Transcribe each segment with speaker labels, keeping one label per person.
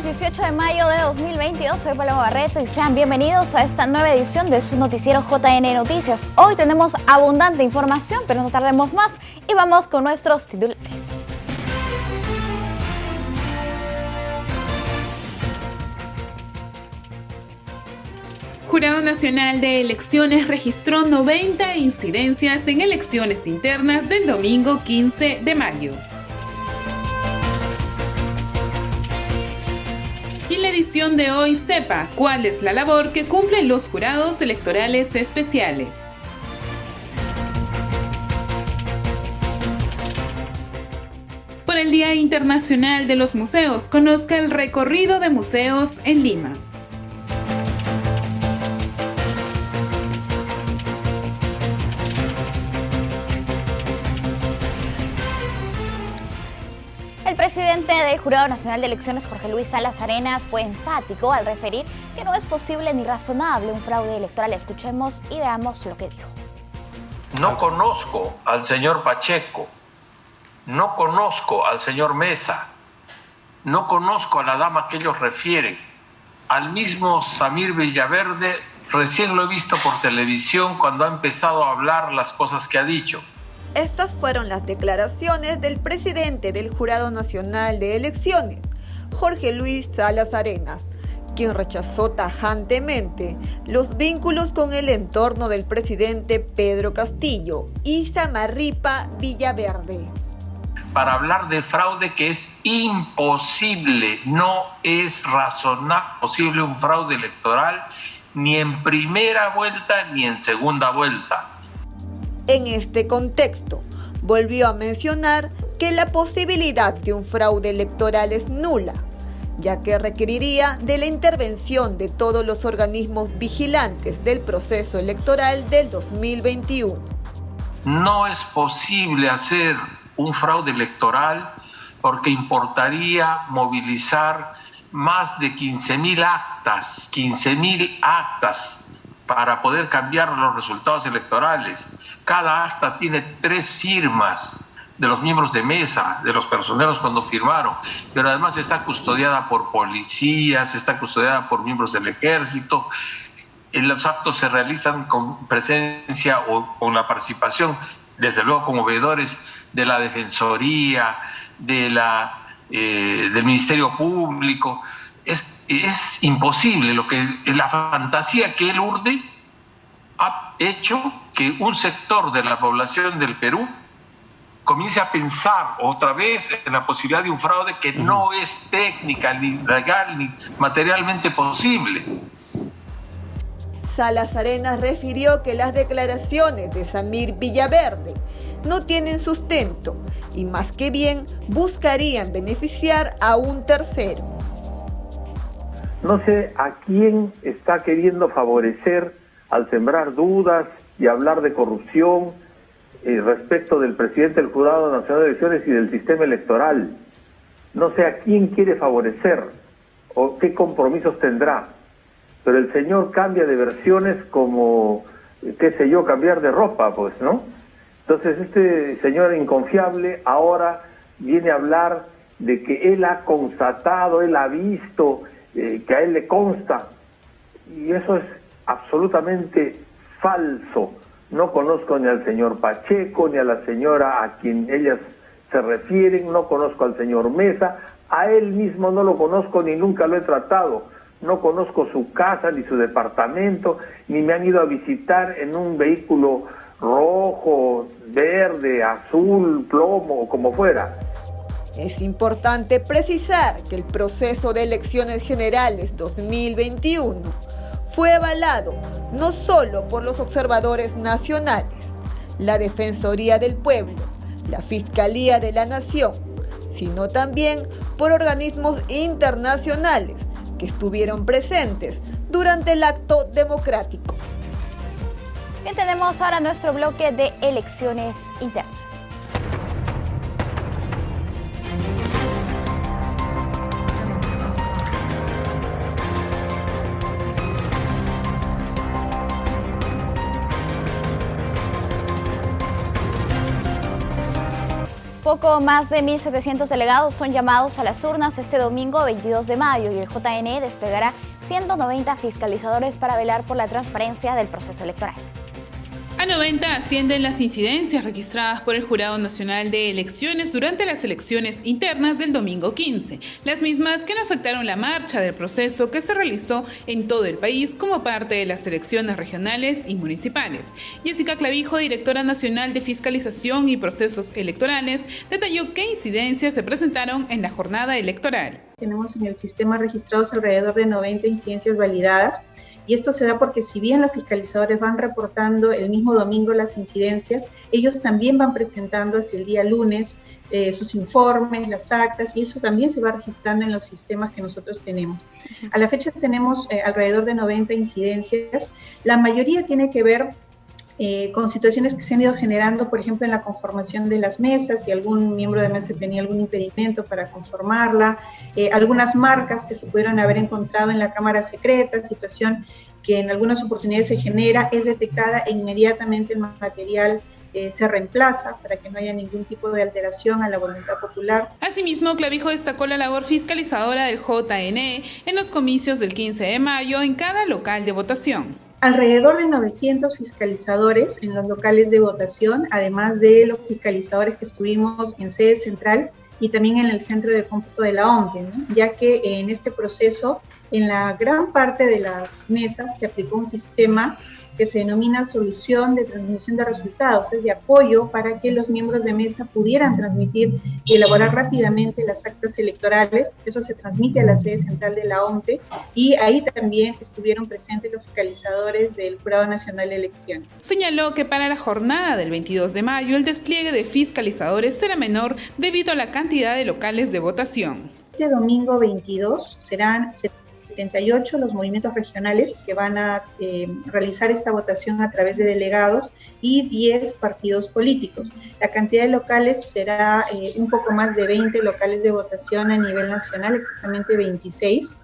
Speaker 1: Lunes 18 de mayo de 2022, soy Paloma Barreto y sean bienvenidos a esta nueva edición de su noticiero JN Noticias. Hoy tenemos abundante información, pero no tardemos más y vamos con nuestros titulares.
Speaker 2: Jurado Nacional de Elecciones registró 90 incidencias en elecciones internas del domingo 15 de mayo. Y en la edición de hoy, sepa cuál es la labor que cumplen los jurados electorales especiales. Por el Día Internacional de los Museos, conozca el recorrido de museos en Lima.
Speaker 1: El presidente del Jurado Nacional de Elecciones, Jorge Luis Salas Arenas, fue enfático al referir que no es posible ni razonable un fraude electoral. Escuchemos y veamos lo que dijo.
Speaker 3: No conozco al señor Pacheco, no conozco al señor Mesa, no conozco a la dama que ellos refieren. Al mismo Samir Villaverde recién lo he visto por televisión cuando ha empezado a hablar las cosas que ha dicho.
Speaker 4: Estas fueron las declaraciones del presidente del Jurado Nacional de Elecciones, Jorge Luis Salas Arenas, quien rechazó tajantemente los vínculos con el entorno del presidente Pedro Castillo y Samarripa Villaverde.
Speaker 3: Para hablar de fraude que es imposible, no es razonable posible un fraude electoral ni en primera vuelta ni en segunda vuelta.
Speaker 4: En este contexto, volvió a mencionar que la posibilidad de un fraude electoral es nula, ya que requeriría de la intervención de todos los organismos vigilantes del proceso electoral del 2021.
Speaker 3: No es posible hacer un fraude electoral porque importaría movilizar más de 15.000 actas para poder cambiar los resultados electorales. Cada acta tiene 3 firmas de los miembros de mesa, de los personeros cuando firmaron, pero además está custodiada por policías, está custodiada por miembros del ejército. Los actos se realizan con presencia o con la participación, desde luego como veedores de la Defensoría, del Ministerio Público. Es imposible. La fantasía que él urde ha hecho que un sector de la población del Perú comience a pensar otra vez en la posibilidad de un fraude que no es técnica, ni legal, ni materialmente posible.
Speaker 4: Salas Arenas refirió que las declaraciones de Samir Villaverde no tienen sustento y más que bien buscarían beneficiar a un tercero.
Speaker 5: No sé a quién está queriendo favorecer al sembrar dudas y hablar de corrupción respecto del presidente del Jurado Nacional de Elecciones y del sistema electoral. No sé a quién quiere favorecer o qué compromisos tendrá, pero el señor cambia de versiones como, qué sé yo, cambiar de ropa, pues, ¿no? Entonces este señor inconfiable ahora viene a hablar de que él ha constatado, él ha visto, que a él le consta, y eso es absolutamente falso. No conozco ni al señor Pacheco, ni a la señora a quien ellas se refieren, no conozco al señor Mesa, a él mismo no lo conozco ni nunca lo he tratado, no conozco su casa ni su departamento, ni me han ido a visitar en un vehículo rojo, verde, azul, plomo o como fuera.
Speaker 4: Es importante precisar que el proceso de elecciones generales 2021 fue avalado no solo por los observadores nacionales, la Defensoría del Pueblo, la Fiscalía de la Nación, sino también por organismos internacionales que estuvieron presentes durante el acto democrático.
Speaker 1: Bien, tenemos ahora nuestro bloque de elecciones internas. Poco más de 1.700 delegados son llamados a las urnas este domingo 22 de mayo y el JNE desplegará 190 fiscalizadores para velar por la transparencia del proceso electoral.
Speaker 2: A 90 ascienden las incidencias registradas por el Jurado Nacional de Elecciones durante las elecciones internas del domingo 15, las mismas que no afectaron la marcha del proceso que se realizó en todo el país como parte de las elecciones regionales y municipales. Jessica Clavijo, directora nacional de Fiscalización y Procesos Electorales, detalló qué incidencias se presentaron en la jornada electoral.
Speaker 6: Tenemos en el sistema registrados alrededor de 90 incidencias validadas. Y esto se da porque si bien los fiscalizadores van reportando el mismo domingo las incidencias, ellos también van presentando hacia el día lunes sus informes, las actas, y eso también se va registrando en los sistemas que nosotros tenemos. A la fecha tenemos alrededor de 90 incidencias. La mayoría tiene que ver con situaciones que se han ido generando, por ejemplo, en la conformación de las mesas, si algún miembro de mesa tenía algún impedimento para conformarla, algunas marcas que se pudieron haber encontrado en la cámara secreta, situación que en algunas oportunidades se genera, es detectada e inmediatamente el material se reemplaza para que no haya ningún tipo de alteración a la voluntad popular.
Speaker 2: Asimismo, Clavijo destacó la labor fiscalizadora del JNE en los comicios del 15 de mayo en cada local de votación.
Speaker 6: Alrededor de 900 fiscalizadores en los locales de votación, además de los fiscalizadores que estuvimos en sede central y también en el centro de cómputo de la OMPE, ¿no? Ya que en este proceso, en la gran parte de las mesas se aplicó un sistema que se denomina solución de transmisión de resultados, es de apoyo para que los miembros de mesa pudieran transmitir y elaborar rápidamente las actas electorales. Eso se transmite a la sede central de la OMPE y ahí también estuvieron presentes los fiscalizadores del Jurado Nacional de Elecciones.
Speaker 2: Señaló que para la jornada del 22 de mayo el despliegue de fiscalizadores será menor debido a la cantidad de locales de votación.
Speaker 6: Este domingo 22 serán 78 los movimientos regionales que van a realizar esta votación a través de delegados y 10 partidos políticos. La cantidad de locales será un poco más de 20 locales de votación a nivel nacional, exactamente 26.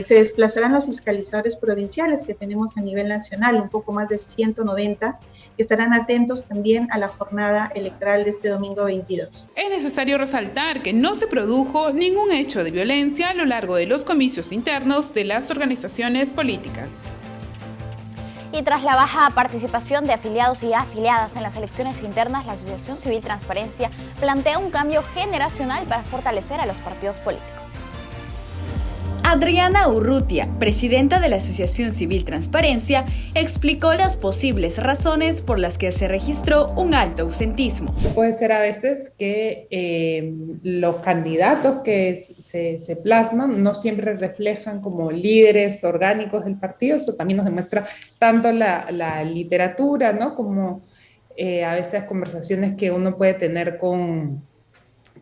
Speaker 6: Se desplazarán los fiscalizadores provinciales que tenemos a nivel nacional, un poco más de 190, que estarán atentos también a la jornada electoral de este domingo 22.
Speaker 2: Es necesario resaltar que no se produjo ningún hecho de violencia a lo largo de los comicios internos de las organizaciones políticas.
Speaker 1: Y tras la baja participación de afiliados y afiliadas en las elecciones internas, la Asociación Civil Transparencia plantea un cambio generacional para fortalecer a los partidos políticos.
Speaker 7: Adriana Urrutia, presidenta de la Asociación Civil Transparencia, explicó las posibles razones por las que se registró un alto ausentismo.
Speaker 8: Puede ser a veces que los candidatos que se plasman no siempre reflejan como líderes orgánicos del partido. Eso también nos demuestra tanto la literatura, ¿no? Como a veces conversaciones que uno puede tener con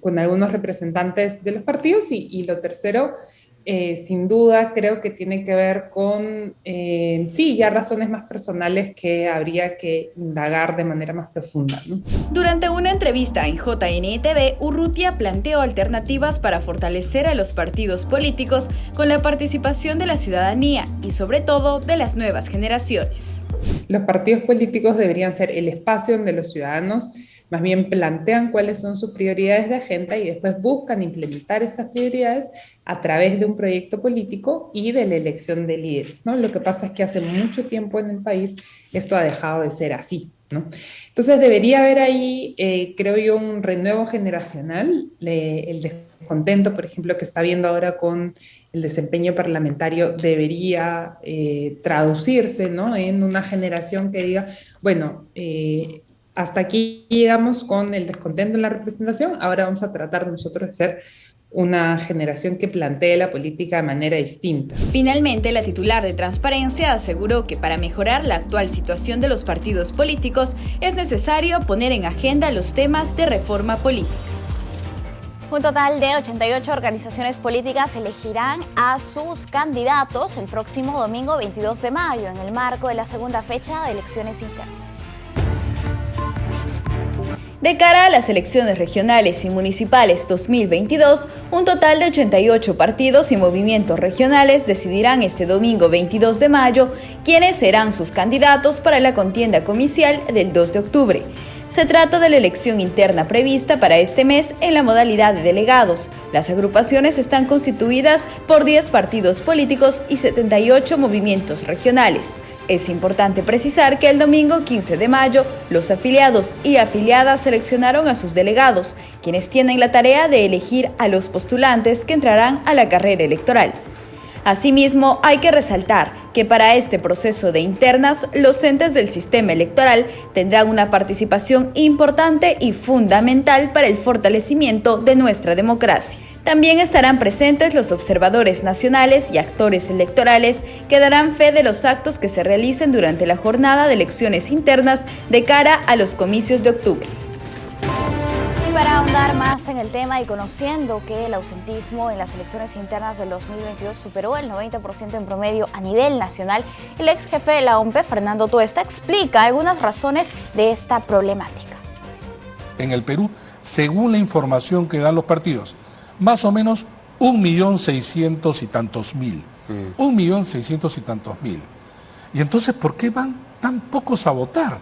Speaker 8: algunos representantes de los partidos. Y lo tercero, sin duda creo que tiene que ver con, ya razones más personales que habría que indagar de manera más profunda, ¿no?
Speaker 7: Durante una entrevista en JNE TV, Urrutia planteó alternativas para fortalecer a los partidos políticos con la participación de la ciudadanía y sobre todo de las nuevas generaciones.
Speaker 8: Los partidos políticos deberían ser el espacio donde los ciudadanos más bien plantean cuáles son sus prioridades de agenda y después buscan implementar esas prioridades a través de un proyecto político y de la elección de líderes, ¿no? Lo que pasa es que hace mucho tiempo en el país esto ha dejado de ser así, ¿no? Entonces debería haber ahí, creo yo, un renuevo generacional. El descontento, por ejemplo, que está habiendo ahora con el desempeño parlamentario debería traducirse, ¿no? En una generación que diga, bueno, hasta aquí llegamos con el descontento en la representación, ahora vamos a tratar nosotros de ser una generación que plantee la política de manera distinta.
Speaker 7: Finalmente, la titular de Transparencia aseguró que para mejorar la actual situación de los partidos políticos es necesario poner en agenda los temas de reforma política.
Speaker 1: Un total de 88 organizaciones políticas elegirán a sus candidatos el próximo domingo 22 de mayo en el marco de la segunda fecha de elecciones internas.
Speaker 7: De cara a las elecciones regionales y municipales 2022, un total de 88 partidos y movimientos regionales decidirán este domingo 22 de mayo quiénes serán sus candidatos para la contienda comicial del 2 de octubre. Se trata de la elección interna prevista para este mes en la modalidad de delegados. Las agrupaciones están constituidas por 10 partidos políticos y 78 movimientos regionales. Es importante precisar que el domingo 15 de mayo, los afiliados y afiliadas seleccionaron a sus delegados, quienes tienen la tarea de elegir a los postulantes que entrarán a la carrera electoral. Asimismo, hay que resaltar que para este proceso de internas, los entes del sistema electoral tendrán una participación importante y fundamental para el fortalecimiento de nuestra democracia. También estarán presentes los observadores nacionales y actores electorales que darán fe de los actos que se realicen durante la jornada de elecciones internas de cara a los comicios de octubre.
Speaker 1: Para ahondar más en el tema y conociendo que el ausentismo en las elecciones internas del 2022 superó el 90% en promedio a nivel nacional, el ex jefe de la OMPE, Fernando Tuesta, explica algunas razones de esta problemática.
Speaker 9: En el Perú, según la información que dan los partidos, más o menos 1.600.000 y tantos mil. 1.600.000 y tantos mil. Y entonces, ¿por qué van tan pocos a votar?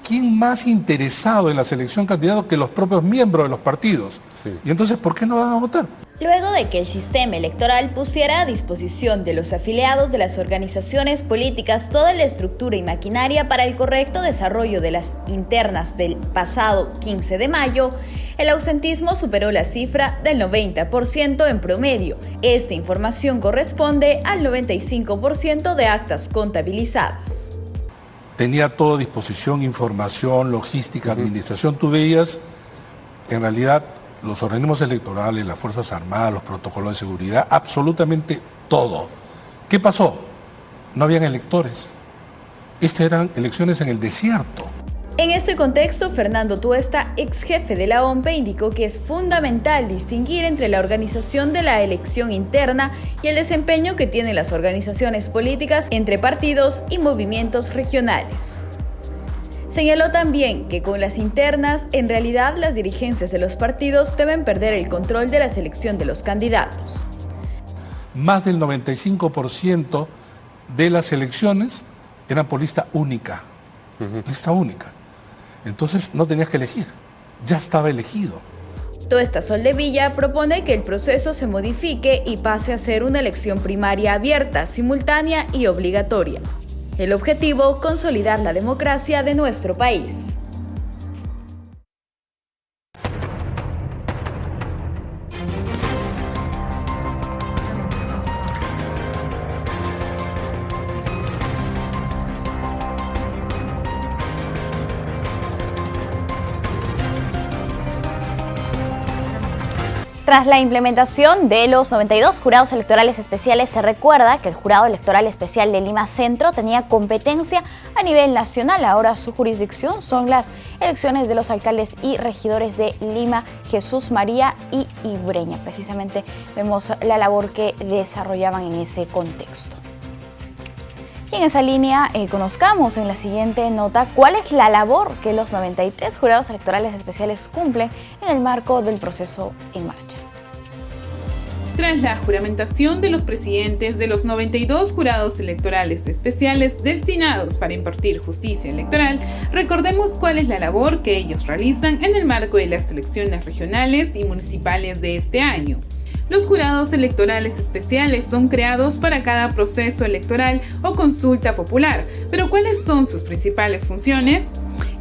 Speaker 9: ¿Quién más interesado en la selección de candidatos que los propios miembros de los partidos? Sí. Y entonces, ¿por qué no van a votar?
Speaker 7: Luego de que el sistema electoral pusiera a disposición de los afiliados de las organizaciones políticas toda la estructura y maquinaria para el correcto desarrollo de las internas del pasado 15 de mayo, el ausentismo superó la cifra del 90% en promedio. Esta información corresponde al 95% de actas contabilizadas.
Speaker 9: Tenía todo a disposición, información, logística, administración. Tú veías, en realidad, los organismos electorales, las Fuerzas Armadas, los protocolos de seguridad, absolutamente todo. ¿Qué pasó? No habían electores. Estas eran elecciones en el desierto.
Speaker 7: En este contexto, Fernando Tuesta, ex jefe de la OMPE, indicó que es fundamental distinguir entre la organización de la elección interna y el desempeño que tienen las organizaciones políticas entre partidos y movimientos regionales. Señaló también que con las internas, en realidad las dirigencias de los partidos deben perder el control de la selección de los candidatos.
Speaker 9: Más del 95% de las elecciones eran por lista única. Lista única. Entonces no tenías que elegir, ya estaba elegido.
Speaker 7: Tuesta Soldevilla propone que el proceso se modifique y pase a ser una elección primaria abierta, simultánea y obligatoria. El objetivo, consolidar la democracia de nuestro país.
Speaker 1: Tras la implementación de los 92 jurados electorales especiales, se recuerda que el Jurado Electoral Especial de Lima Centro tenía competencia a nivel nacional. Ahora su jurisdicción son las elecciones de los alcaldes y regidores de Lima, Jesús María y Breña. Precisamente vemos la labor que desarrollaban en ese contexto. Y en esa línea conozcamos en la siguiente nota cuál es la labor que los 93 jurados electorales especiales cumplen en el marco del proceso en marcha.
Speaker 2: Tras la juramentación de los presidentes de los 92 jurados electorales especiales destinados para impartir justicia electoral, recordemos cuál es la labor que ellos realizan en el marco de las elecciones regionales y municipales de este año. Los jurados electorales especiales son creados para cada proceso electoral o consulta popular, pero ¿cuáles son sus principales funciones?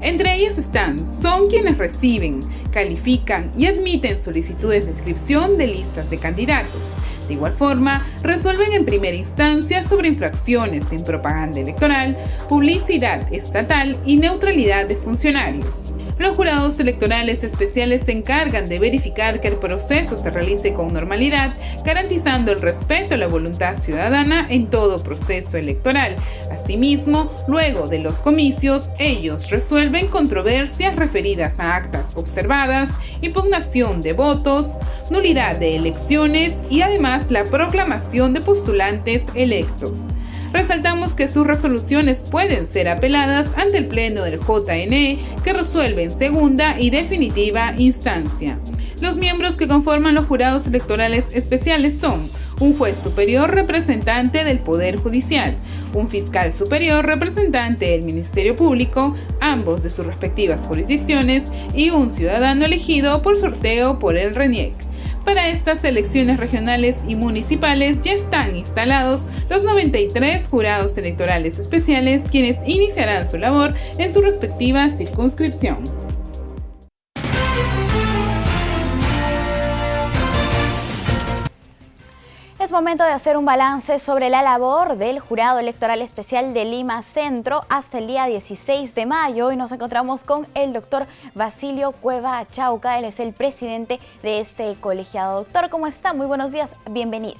Speaker 2: Entre ellas son quienes reciben, califican y admiten solicitudes de inscripción de listas de candidatos. De igual forma, resuelven en primera instancia sobre infracciones en propaganda electoral, publicidad estatal y neutralidad de funcionarios. Los jurados electorales especiales se encargan de verificar que el proceso se realice con normalidad, garantizando el respeto a la voluntad ciudadana en todo proceso electoral. Asimismo, luego de los comicios, ellos resuelven controversias referidas a actas observadas, impugnación de votos, nulidad de elecciones y además la proclamación de postulantes electos. Resaltamos que sus resoluciones pueden ser apeladas ante el Pleno del JNE, que resuelve en segunda y definitiva instancia. Los miembros que conforman los jurados electorales especiales son un juez superior representante del Poder Judicial, un fiscal superior representante del Ministerio Público, ambos de sus respectivas jurisdicciones, y un ciudadano elegido por sorteo por el RENIEC. Para estas elecciones regionales y municipales ya están instalados los 93 jurados electorales especiales, quienes iniciarán su labor en su respectiva circunscripción.
Speaker 1: Es momento de hacer un balance sobre la labor del Jurado Electoral Especial de Lima Centro hasta el día 16 de mayo y nos encontramos con el doctor Basilio Cueva Achauca. Él es el presidente de este colegiado. Doctor, ¿cómo está? Muy buenos días, bienvenido.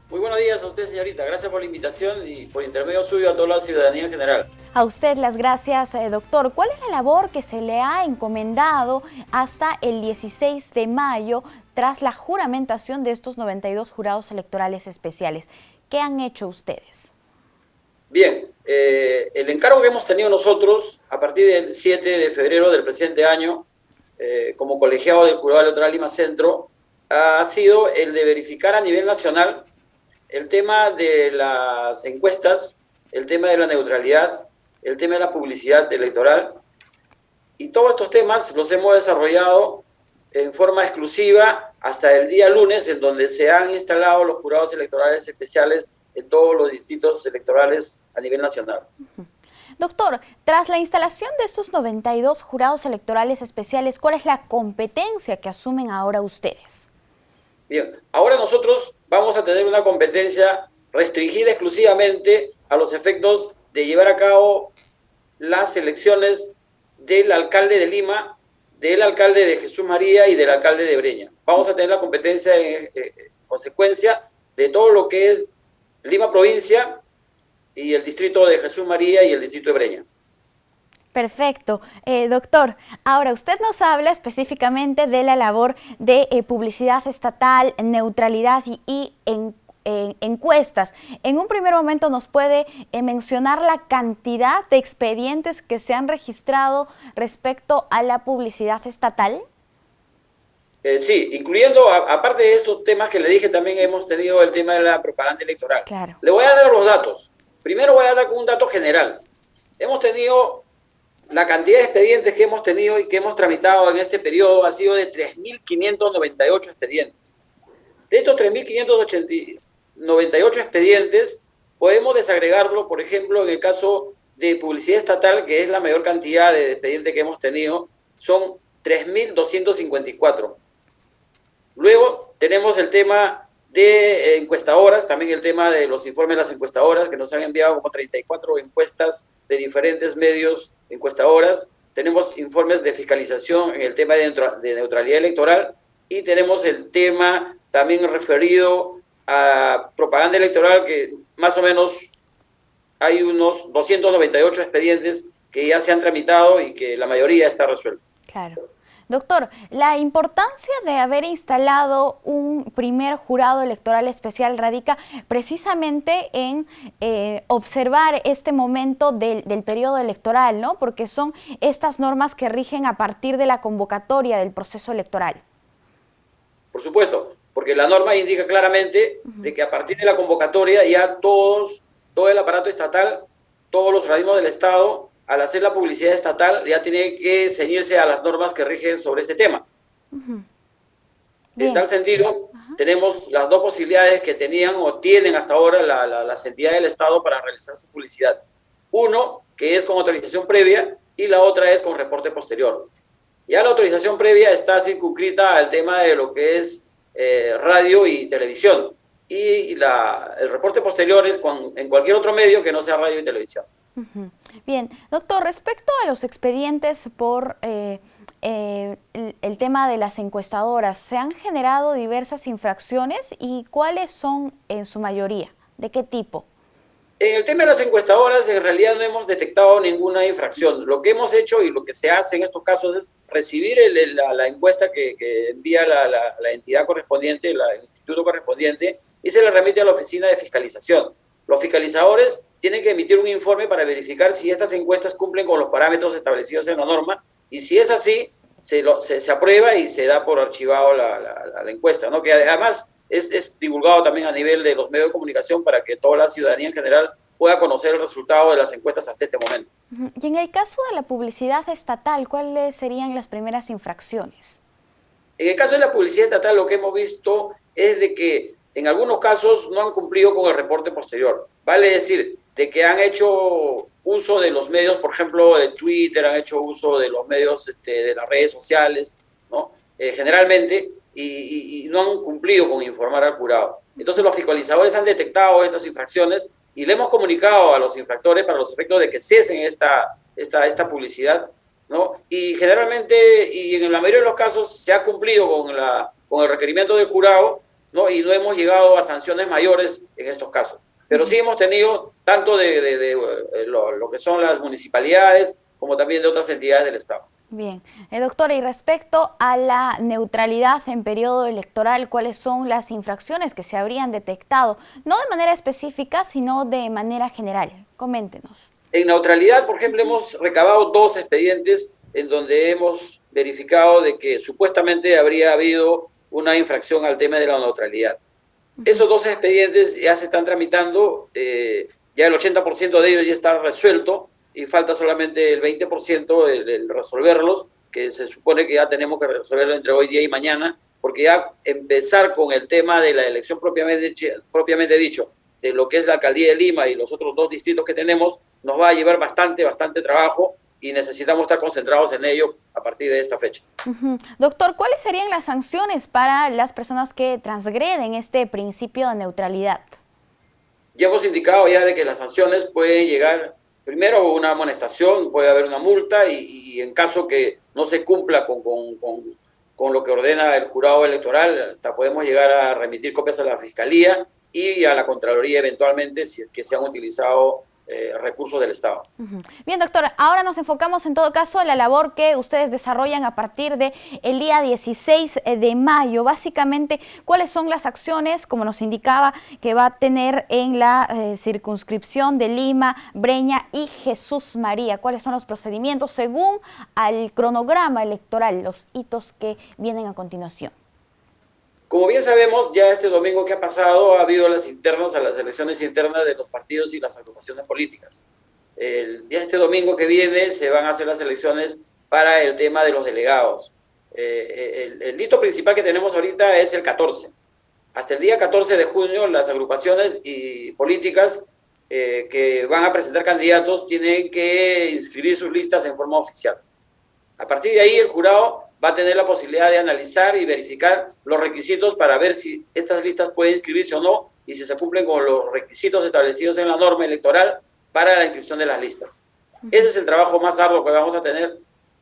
Speaker 10: Muy buenos días a usted, señorita. Gracias por la invitación y por intermedio suyo a toda la ciudadanía en general.
Speaker 1: A usted las gracias, doctor. ¿Cuál es la labor que se le ha encomendado hasta el 16 de mayo tras la juramentación de estos 92 jurados electorales especiales? ¿Qué han hecho ustedes?
Speaker 10: Bien, el encargo que hemos tenido nosotros a partir del 7 de febrero del presente año, como colegiado del Jurado Electoral Lima Centro, ha sido el de verificar a nivel nacional el tema de las encuestas, el tema de la neutralidad, el tema de la publicidad electoral, y todos estos temas los hemos desarrollado en forma exclusiva hasta el día lunes, en donde se han instalado los jurados electorales especiales en todos los distritos electorales a nivel nacional.
Speaker 1: Doctor, tras la instalación de estos 92 jurados electorales especiales, ¿cuál es la competencia que asumen ahora ustedes?
Speaker 10: Bien, ahora nosotros vamos a tener una competencia restringida exclusivamente a los efectos de llevar a cabo las elecciones del alcalde de Lima, del alcalde de Jesús María y del alcalde de Breña. Vamos a tener la competencia en consecuencia de todo lo que es Lima provincia y el distrito de Jesús María y el distrito de Breña.
Speaker 1: Perfecto. Doctor, ahora usted nos habla específicamente de la labor de publicidad estatal, neutralidad y encuestas. En un primer momento, ¿nos puede mencionar la cantidad de expedientes que se han registrado respecto a la publicidad estatal?
Speaker 10: Sí, incluyendo, aparte de estos temas que le dije, también hemos tenido el tema de la propaganda electoral.
Speaker 1: Claro.
Speaker 10: Le voy a dar los datos. Primero voy a dar un dato general. Hemos tenido, la cantidad de expedientes que hemos tenido y que hemos tramitado en este periodo ha sido de 3.598 expedientes. De estos 3.598 expedientes, podemos desagregarlo, por ejemplo, en el caso de publicidad estatal, que es la mayor cantidad de expedientes que hemos tenido, son 3.254. Luego tenemos el tema de encuestadoras, también el tema de los informes de las encuestadoras, que nos han enviado como 34 encuestas de diferentes medios encuestadoras. Tenemos informes de fiscalización en el tema de neutralidad electoral y tenemos el tema también referido a propaganda electoral, que más o menos hay unos 298 expedientes que ya se han tramitado y que la mayoría está resuelta.
Speaker 1: Claro. Doctor, la importancia de haber instalado un primer jurado electoral especial radica precisamente en observar este momento del periodo electoral, ¿no? Porque son estas normas que rigen a partir de la convocatoria del proceso electoral.
Speaker 10: Por supuesto, porque la norma indica claramente de que a partir de la convocatoria ya todo el aparato estatal, todos los organismos del Estado, al hacer la publicidad estatal, ya tiene que ceñirse a las normas que rigen sobre este tema. En tal sentido, tenemos las dos posibilidades que tenían o tienen hasta ahora las entidades del Estado para realizar su publicidad. Uno, que es con autorización previa, y la otra es con reporte posterior. Ya la autorización previa está circunscrita al tema de lo que es radio y televisión, y el reporte posterior es en cualquier otro medio que no sea radio y televisión.
Speaker 1: Bien, doctor, respecto a los expedientes por el tema de las encuestadoras, ¿se han generado diversas infracciones y cuáles son en su mayoría? ¿De qué tipo?
Speaker 10: En el tema de las encuestadoras, en realidad no hemos detectado ninguna infracción. Lo que hemos hecho y lo que se hace en estos casos es recibir la encuesta que envía la entidad correspondiente, el instituto correspondiente, y se le remite a la oficina de fiscalización. Los fiscalizadores tienen que emitir un informe para verificar si estas encuestas cumplen con los parámetros establecidos en la norma, y si es así, se aprueba y se da por archivado la encuesta, ¿no? Que además es divulgado también a nivel de los medios de comunicación para que toda la ciudadanía en general pueda conocer el resultado de las encuestas hasta este momento.
Speaker 1: Y en el caso de la publicidad estatal, ¿cuáles serían las primeras infracciones?
Speaker 10: En el caso de la publicidad estatal, lo que hemos visto es de que en algunos casos no han cumplido con el reporte posterior. Vale decir, de que han hecho uso de los medios, por ejemplo, de Twitter, han hecho uso de los medios de las redes sociales, ¿no? Generalmente, y no han cumplido con informar al jurado. Entonces los fiscalizadores han detectado estas infracciones y le hemos comunicado a los infractores para los efectos de que cesen esta publicidad, ¿no? Y generalmente, y en la mayoría de los casos, se ha cumplido con el requerimiento del jurado, ¿no? Y no hemos llegado a sanciones mayores en estos casos. Pero sí hemos tenido tanto de lo que son las municipalidades como también de otras entidades del Estado.
Speaker 1: Bien, doctora, y respecto a la neutralidad en periodo electoral, ¿cuáles son las infracciones que se habrían detectado? No de manera específica, sino de manera general. Coméntenos.
Speaker 10: En neutralidad, por ejemplo, hemos recabado 2 expedientes en donde hemos verificado de que supuestamente habría habido una infracción al tema de la neutralidad. Esos 2 expedientes ya se están tramitando, ya el 80% de ellos ya está resuelto y falta solamente el 20% el resolverlos, que se supone que ya tenemos que resolverlo entre hoy día y mañana, porque ya empezar con el tema de la elección propiamente dicho, de lo que es la alcaldía de Lima y los otros 2 distritos que tenemos, nos va a llevar bastante trabajo y necesitamos estar concentrados en ello a partir de esta fecha.
Speaker 1: Doctor, ¿cuáles serían las sanciones para las personas que transgreden este principio de neutralidad?
Speaker 10: Ya hemos indicado ya de que las sanciones pueden llegar, primero una amonestación, puede haber una multa y en caso que no se cumpla con lo que ordena el jurado electoral, hasta podemos llegar a remitir copias a la Fiscalía y a la Contraloría eventualmente si es que se han utilizado recursos del Estado.
Speaker 1: Bien, doctor, ahora nos enfocamos en todo caso en la labor que ustedes desarrollan a partir del día 16 de mayo. Básicamente, ¿cuáles son las acciones, como nos indicaba, que va a tener en la circunscripción de Lima, Breña y Jesús María? ¿Cuáles son los procedimientos según al cronograma electoral, los hitos que vienen a continuación?
Speaker 10: Como bien sabemos, ya este domingo que ha pasado ha habido las elecciones internas de los partidos y las agrupaciones políticas. Este domingo que viene se van a hacer las elecciones para el tema de los delegados. El hito principal que tenemos ahorita es el 14. Hasta el día 14 de junio las agrupaciones y políticas que van a presentar candidatos tienen que inscribir sus listas en forma oficial. A partir de ahí el jurado va a tener la posibilidad de analizar y verificar los requisitos para ver si estas listas pueden inscribirse o no y si se cumplen con los requisitos establecidos en la norma electoral para la inscripción de las listas. Ese es el trabajo más arduo que vamos a tener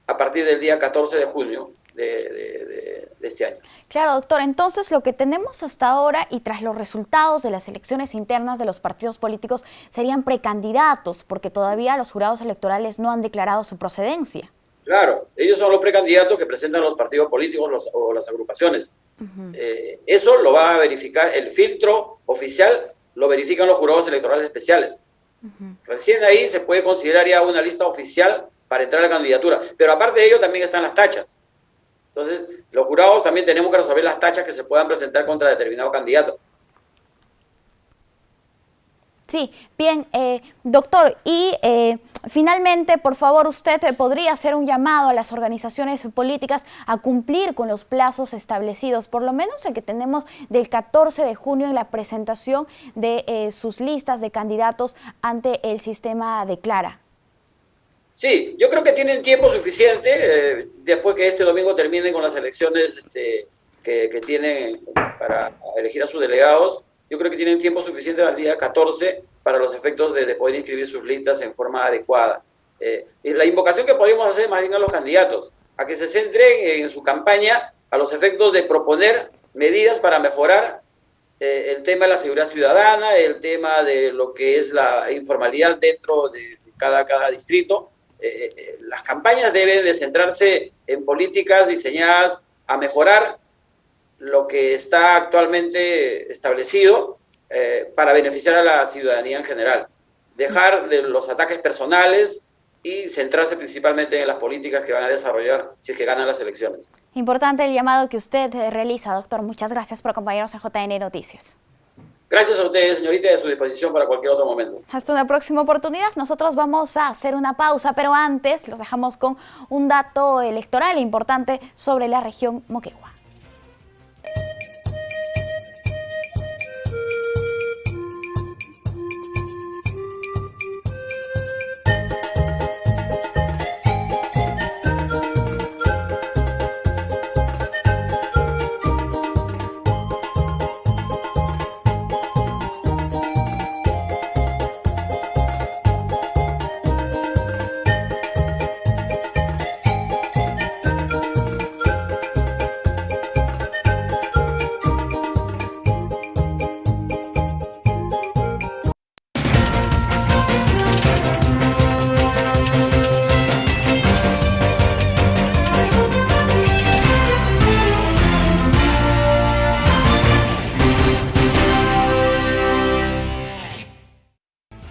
Speaker 10: a partir del día 14 de junio de este año.
Speaker 1: Claro, doctor. Entonces, lo que tenemos hasta ahora y tras los resultados de las elecciones internas de los partidos políticos serían precandidatos, porque todavía los jurados electorales no han declarado su procedencia.
Speaker 10: Claro, ellos son los precandidatos que presentan los partidos políticos o las agrupaciones. Eso lo va a verificar, el filtro oficial lo verifican los jurados electorales especiales. Recién ahí se puede considerar ya una lista oficial para entrar a la candidatura. Pero aparte de ello también están las tachas. Entonces, los jurados también tenemos que resolver las tachas que se puedan presentar contra determinado candidato.
Speaker 1: Sí, bien, doctor, y finalmente, por favor, usted podría hacer un llamado a las organizaciones políticas a cumplir con los plazos establecidos, por lo menos el que tenemos del 14 de junio en la presentación de sus listas de candidatos ante el sistema de Clara.
Speaker 10: Sí, yo creo que tienen tiempo suficiente después que este domingo terminen con las elecciones que tienen para elegir a sus delegados. Yo creo que tienen tiempo suficiente al día 14 para los efectos de poder inscribir sus listas en forma adecuada. Y la invocación que podemos hacer más bien a los candidatos, a que se centren en su campaña a los efectos de proponer medidas para mejorar el tema de la seguridad ciudadana, el tema de lo que es la informalidad dentro de cada distrito. Las campañas deben de centrarse en políticas diseñadas a mejorar lo que está actualmente establecido para beneficiar a la ciudadanía en general. Dejar de los ataques personales, y centrarse principalmente en las políticas que van a desarrollar si es que ganan las elecciones.
Speaker 1: Importante el llamado que usted realiza, doctor. Muchas gracias por acompañarnos en JN Noticias.
Speaker 10: Gracias a ustedes, señorita, y a su disposición para cualquier otro momento.
Speaker 1: Hasta una próxima oportunidad. Nosotros vamos a hacer una pausa, pero antes los dejamos con un dato electoral importante sobre la región Moquegua.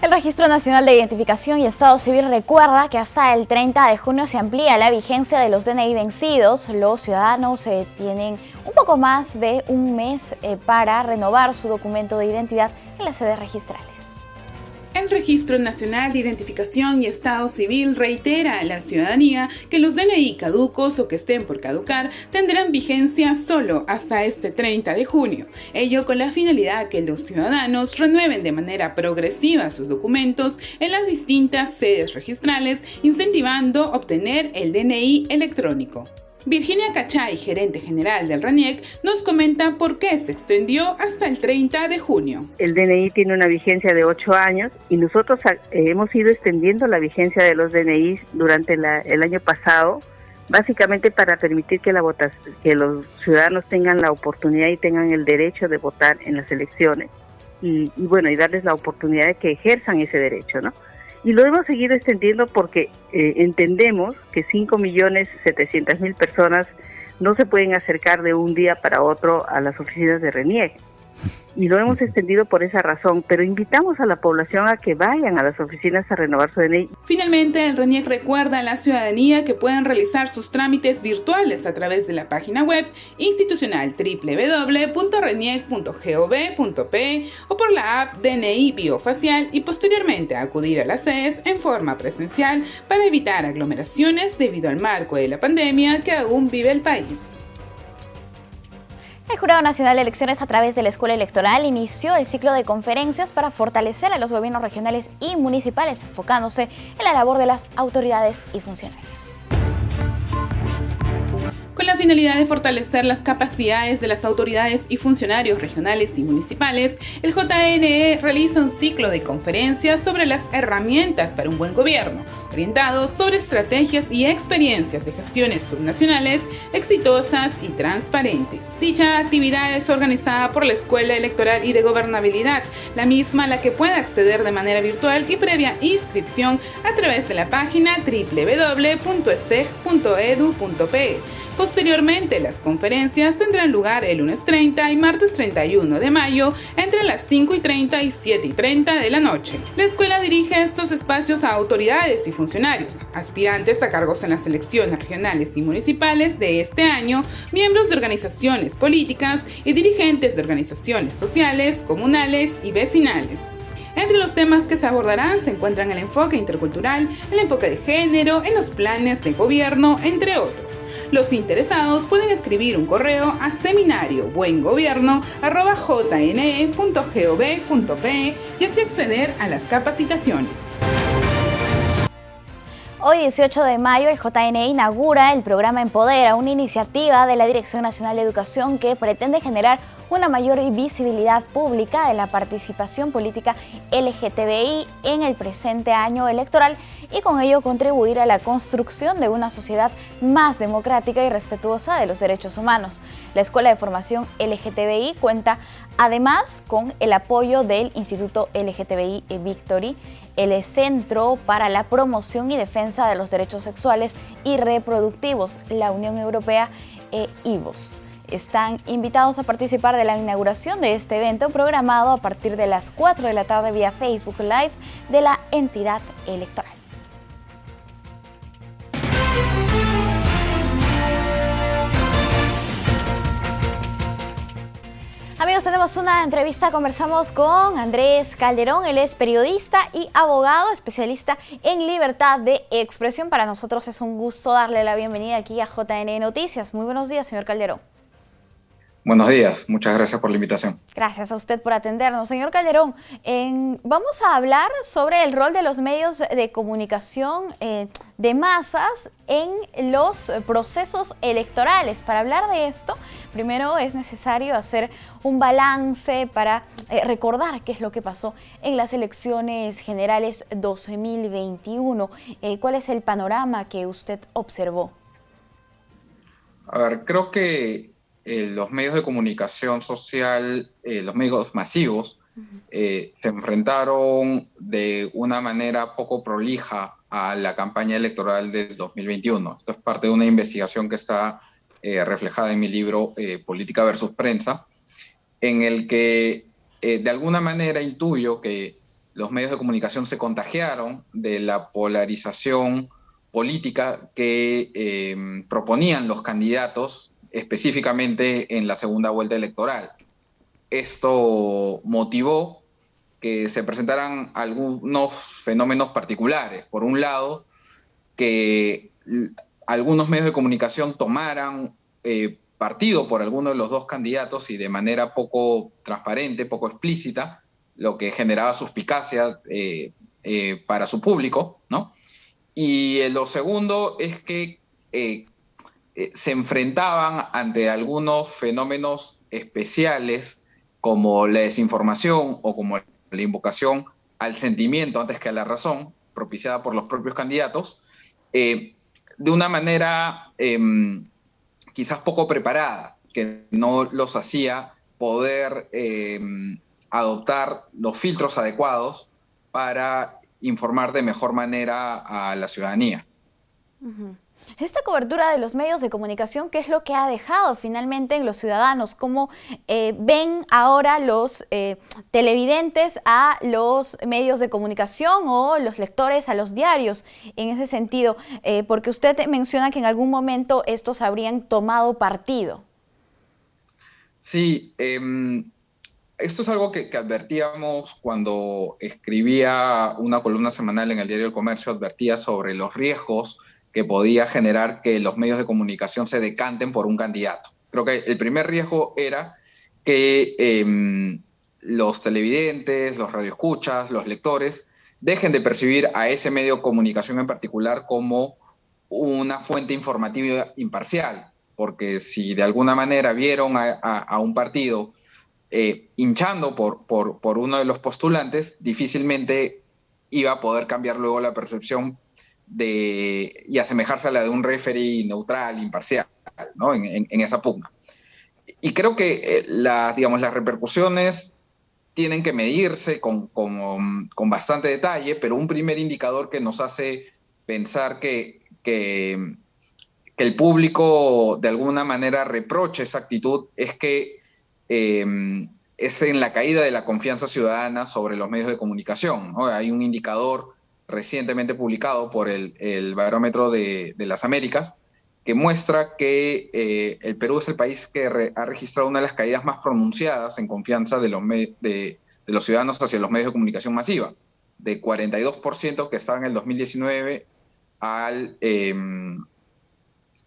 Speaker 1: El Registro Nacional de Identificación y Estado Civil recuerda que hasta el 30 de junio se amplía la vigencia de los DNI vencidos. Los ciudadanos tienen un poco más de un mes para renovar su documento de identidad en las sedes registrales.
Speaker 2: El Registro Nacional de Identificación y Estado Civil reitera a la ciudadanía que los DNI caducos o que estén por caducar tendrán vigencia solo hasta este 30 de junio. Ello con la finalidad que los ciudadanos renueven de manera progresiva sus documentos en las distintas sedes registrales, incentivando obtener el DNI electrónico. Virginia Cachay, gerente general del RANIEC, nos comenta por qué se extendió hasta el 30 de junio.
Speaker 11: El DNI tiene una vigencia de 8 años y nosotros hemos ido extendiendo la vigencia de los DNI durante el año pasado, básicamente para permitir que los ciudadanos tengan la oportunidad y tengan el derecho de votar en las elecciones y darles la oportunidad de que ejerzan ese derecho, ¿no? Y lo hemos seguido extendiendo porque entendemos que 5.700.000 personas no se pueden acercar de un día para otro a las oficinas de RANIEC. Y lo hemos extendido por esa razón, pero invitamos a la población a que vayan a las oficinas a renovar su DNI.
Speaker 2: Finalmente, el RANIEC recuerda a la ciudadanía que pueden realizar sus trámites virtuales a través de la página web institucional www.raniec.gov.pe o por la app DNI Biofacial y posteriormente acudir a las sedes en forma presencial para evitar aglomeraciones debido al marco de la pandemia que aún vive el país.
Speaker 1: El Jurado Nacional de Elecciones, a través de la Escuela Electoral, inició el ciclo de conferencias para fortalecer a los gobiernos regionales y municipales, enfocándose en la labor de las autoridades y funcionarios.
Speaker 2: Con la finalidad de fortalecer las capacidades de las autoridades y funcionarios regionales y municipales, el JNE realiza un ciclo de conferencias sobre las herramientas para un buen gobierno, orientados sobre estrategias y experiencias de gestiones subnacionales exitosas y transparentes. Dicha actividad es organizada por la Escuela Electoral y de Gobernabilidad, la misma a la que puede acceder de manera virtual y previa inscripción a través de la página www.eseg.edu.pe. Posteriormente, las conferencias tendrán lugar el lunes 30 y martes 31 de mayo entre las 5:30 y 7:30 de la noche. La escuela dirige estos espacios a autoridades y funcionarios, aspirantes a cargos en las elecciones regionales y municipales de este año, miembros de organizaciones políticas y dirigentes de organizaciones sociales, comunales y vecinales. Entre los temas que se abordarán se encuentran el enfoque intercultural, el enfoque de género, en los planes de gobierno, entre otros. Los interesados pueden escribir un correo a seminario-buengobierno@jne.gov.pe y así acceder a las capacitaciones.
Speaker 1: Hoy, 18 de mayo, el JNE inaugura el programa Empodera, una iniciativa de la Dirección Nacional de Educación que pretende generar una mayor visibilidad pública de la participación política LGTBI en el presente año electoral y con ello contribuir a la construcción de una sociedad más democrática y respetuosa de los derechos humanos. La Escuela de Formación LGTBI cuenta además con el apoyo del Instituto LGTBI Victory, el Centro para la Promoción y Defensa de los Derechos Sexuales y Reproductivos, la Unión Europea e IVOS. Están invitados a participar de la inauguración de este evento programado a partir de las 4 de la tarde vía Facebook Live de la entidad electoral. Amigos, tenemos una entrevista, conversamos con Andrés Calderón, él es periodista y abogado, especialista en libertad de expresión. Para nosotros es un gusto darle la bienvenida aquí a JN Noticias. Muy buenos días, señor Calderón.
Speaker 12: Buenos días, muchas gracias por la invitación.
Speaker 1: Gracias a usted por atendernos. Señor Calderón, vamos a hablar sobre el rol de los medios de comunicación de masas en los procesos electorales. Para hablar de esto, primero es necesario hacer un balance para recordar qué es lo que pasó en las elecciones generales 2021. ¿Cuál es el panorama que usted observó?
Speaker 12: A ver, creo que los medios de comunicación social, los medios masivos, se enfrentaron de una manera poco prolija a la campaña electoral del 2021. Esto es parte de una investigación que está reflejada en mi libro Política versus Prensa, en el que de alguna manera intuyo que los medios de comunicación se contagiaron de la polarización política que proponían los candidatos específicamente en la segunda vuelta electoral. Esto motivó que se presentaran algunos fenómenos particulares. Por un lado, que algunos medios de comunicación tomaran partido por alguno de los dos candidatos y de manera poco transparente, poco explícita, lo que generaba suspicacia para su público, ¿no? Y lo segundo es que se enfrentaban ante algunos fenómenos especiales como la desinformación o como la invocación al sentimiento antes que a la razón, propiciada por los propios candidatos, de una manera quizás poco preparada, que no los hacía poder adoptar los filtros adecuados para informar de mejor manera a la ciudadanía.
Speaker 1: Esta cobertura de los medios de comunicación, ¿qué es lo que ha dejado finalmente en los ciudadanos? ¿Cómo ven ahora los televidentes a los medios de comunicación o los lectores a los diarios en ese sentido? Porque usted menciona que en algún momento estos habrían tomado partido.
Speaker 12: Sí, esto es algo que advertíamos cuando escribía una columna semanal en el Diario del Comercio, advertía sobre los riesgos que podía generar que los medios de comunicación se decanten por un candidato. Creo que el primer riesgo era que los televidentes, los radioescuchas, los lectores dejen de percibir a ese medio de comunicación en particular como una fuente informativa imparcial, porque si de alguna manera vieron a un partido hinchando por uno de los postulantes, difícilmente iba a poder cambiar luego la percepción y asemejarse a la de un referee neutral, imparcial, ¿no? en esa pugna. Y creo que las repercusiones tienen que medirse con bastante detalle, pero un primer indicador que nos hace pensar que el público de alguna manera reproche esa actitud es que es en la caída de la confianza ciudadana sobre los medios de comunicación, ¿no? Hay un indicador recientemente publicado por el Barómetro de las Américas, que muestra que el Perú es el país que ha registrado una de las caídas más pronunciadas en confianza de los ciudadanos hacia los medios de comunicación masiva, de 42% que estaba en el 2019 del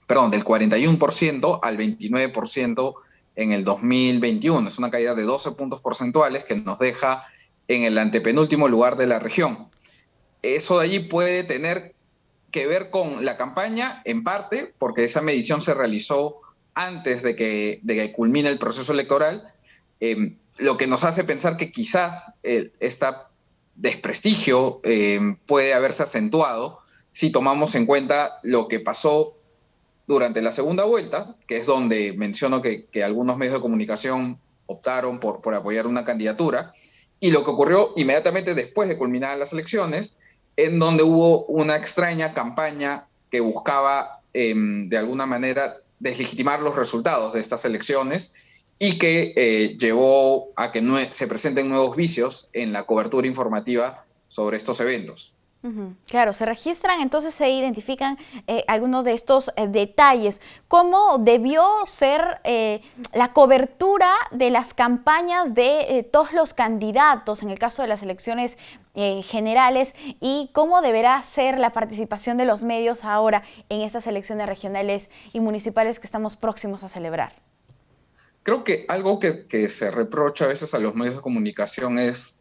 Speaker 12: 41% al 29% en el 2021. Es una caída de 12 puntos porcentuales que nos deja en el antepenúltimo lugar de la región. Eso de allí puede tener que ver con la campaña, en parte, porque esa medición se realizó antes de que culmine el proceso electoral, lo que nos hace pensar que quizás este desprestigio puede haberse acentuado si tomamos en cuenta lo que pasó durante la segunda vuelta, que es donde menciono que algunos medios de comunicación optaron por apoyar una candidatura, y lo que ocurrió inmediatamente después de culminar las elecciones, en donde hubo una extraña campaña que buscaba, de alguna manera, deslegitimar los resultados de estas elecciones y que llevó a que se presenten nuevos vicios en la cobertura informativa sobre estos eventos.
Speaker 1: Claro, se registran, entonces se identifican algunos de estos detalles. ¿Cómo debió ser la cobertura de las campañas de todos los candidatos en el caso de las elecciones generales y cómo deberá ser la participación de los medios ahora en estas elecciones regionales y municipales que estamos próximos a celebrar?
Speaker 12: Creo que algo que se reprocha a veces a los medios de comunicación es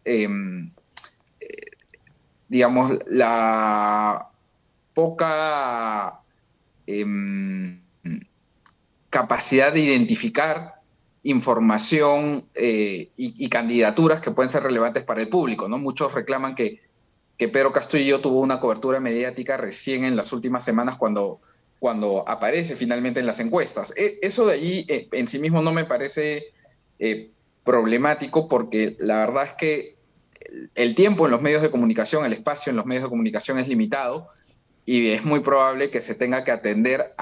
Speaker 12: digamos, la poca capacidad de identificar información y candidaturas que pueden ser relevantes para el público, ¿no? Muchos reclaman que Pedro Castillo tuvo una cobertura mediática recién en las últimas semanas cuando aparece finalmente en las encuestas. Eso de allí en sí mismo no me parece problemático, porque la verdad es que el tiempo en los medios de comunicación, el espacio en los medios de comunicación es limitado y es muy probable que se tenga que atender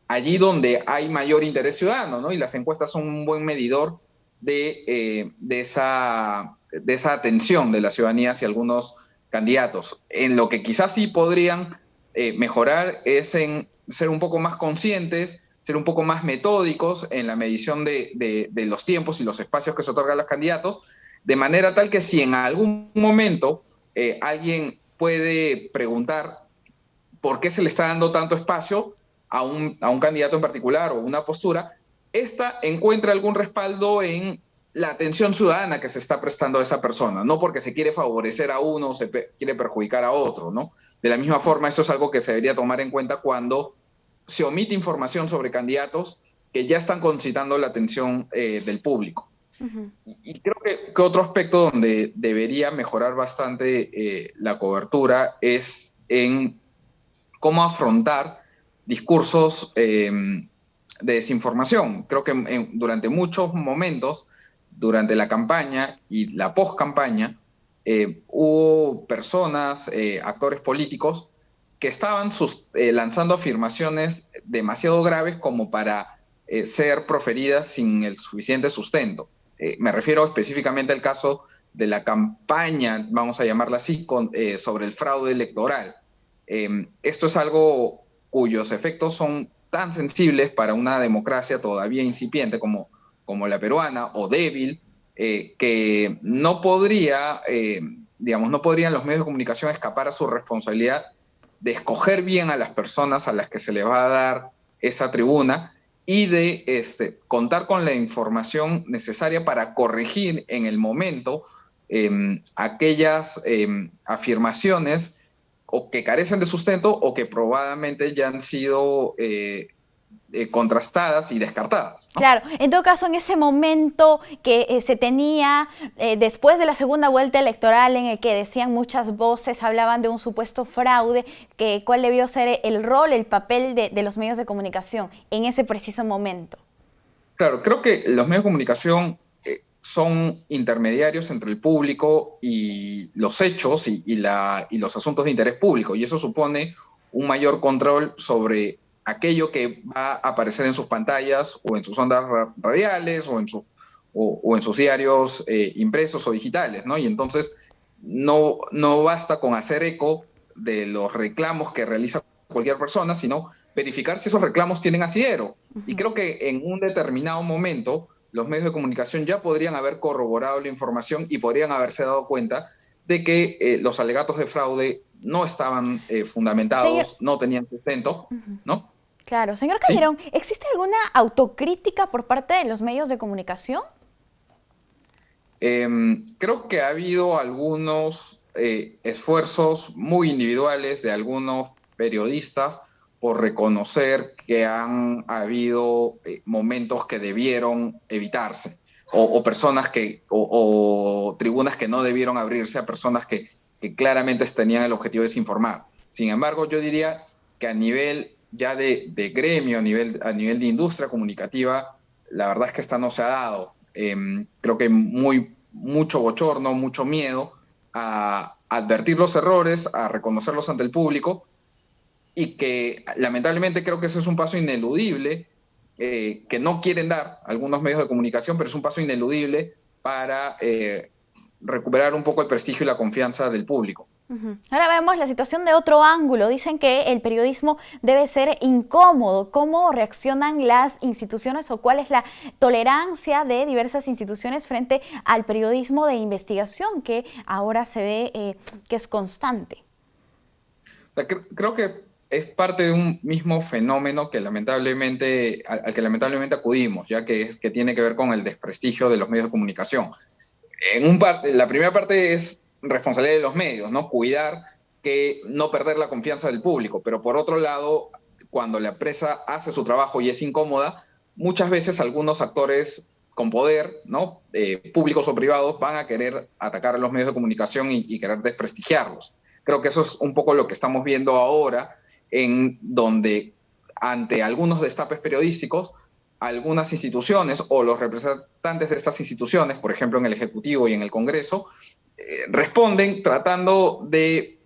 Speaker 12: allí donde hay mayor interés ciudadano, ¿no? Y las encuestas son un buen medidor de esa atención de la ciudadanía hacia algunos candidatos. En lo que quizás sí podrían mejorar es en ser un poco más conscientes, ser un poco más metódicos en la medición de los tiempos y los espacios que se otorgan a los candidatos, de manera tal que si en algún momento alguien puede preguntar por qué se le está dando tanto espacio a un candidato en particular o una postura, esta encuentra algún respaldo en la atención ciudadana que se está prestando a esa persona, no porque se quiere favorecer a uno o se quiere perjudicar a otro, ¿no? De la misma forma, eso es algo que se debería tomar en cuenta cuando se omite información sobre candidatos que ya están concitando la atención del público. Y creo que otro aspecto donde debería mejorar bastante la cobertura es en cómo afrontar discursos de desinformación. Creo que durante muchos momentos, durante la campaña y la post-campaña, hubo personas, actores políticos, que estaban lanzando afirmaciones demasiado graves como para ser proferidas sin el suficiente sustento. Me refiero específicamente al caso de la campaña, vamos a llamarla así, sobre el fraude electoral. Esto es algo cuyos efectos son tan sensibles para una democracia todavía incipiente como la peruana o débil, que no podrían los medios de comunicación escapar a su responsabilidad de escoger bien a las personas a las que se les va a dar esa tribuna y de contar con la información necesaria para corregir en el momento aquellas afirmaciones o que carecen de sustento o que probablemente ya han sido contrastadas y descartadas, ¿no?
Speaker 1: Claro, en todo caso, en ese momento que se tenía, después de la segunda vuelta electoral, en el que decían muchas voces, hablaban de un supuesto fraude, ¿cuál debió ser el rol, el papel de los medios de comunicación en ese preciso momento?
Speaker 12: Claro, creo que los medios de comunicación son intermediarios entre el público y los hechos y los asuntos de interés público, y eso supone un mayor control sobre aquello que va a aparecer en sus pantallas o en sus ondas radiales o en sus diarios impresos o digitales, ¿no? Y entonces no basta con hacer eco de los reclamos que realiza cualquier persona, sino verificar si esos reclamos tienen asidero. Y creo que en un determinado momento los medios de comunicación ya podrían haber corroborado la información y podrían haberse dado cuenta de que los alegatos de fraude no estaban fundamentados, no tenían sustento, ¿no?
Speaker 1: Claro. Señor Calderón, ¿sí? ¿Existe alguna autocrítica por parte de los medios de comunicación?
Speaker 12: Creo que ha habido algunos esfuerzos muy individuales de algunos periodistas por reconocer que han habido momentos que debieron evitarse, o personas o tribunas que no debieron abrirse a personas que claramente tenían el objetivo de desinformar. Sin embargo, yo diría que a nivel ya de gremio, a nivel de industria comunicativa, la verdad es que esta no se ha dado. Creo que hay mucho bochorno, mucho miedo a advertir los errores, a reconocerlos ante el público, y que lamentablemente creo que ese es un paso ineludible que no quieren dar algunos medios de comunicación, pero es un paso ineludible para recuperar un poco el prestigio y la confianza del público.
Speaker 1: Ahora vemos la situación de otro ángulo. Dicen que el periodismo debe ser incómodo. ¿Cómo reaccionan las instituciones o cuál es la tolerancia de diversas instituciones frente al periodismo de investigación que ahora se ve que es constante?
Speaker 12: Creo que es parte de un mismo fenómeno que al que lamentablemente acudimos, ya que tiene que ver con el desprestigio de los medios de comunicación. La primera parte es responsabilidad de los medios, ¿no? Cuidar que no perder la confianza del público, pero por otro lado, cuando la prensa hace su trabajo y es incómoda, muchas veces algunos actores con poder, ¿no? Públicos o privados, van a querer atacar a los medios de comunicación y querer desprestigiarlos. Creo que eso es un poco lo que estamos viendo ahora, en donde ante algunos destapes periodísticos, algunas instituciones o los representantes de estas instituciones, por ejemplo en el Ejecutivo y en el Congreso, responden tratando de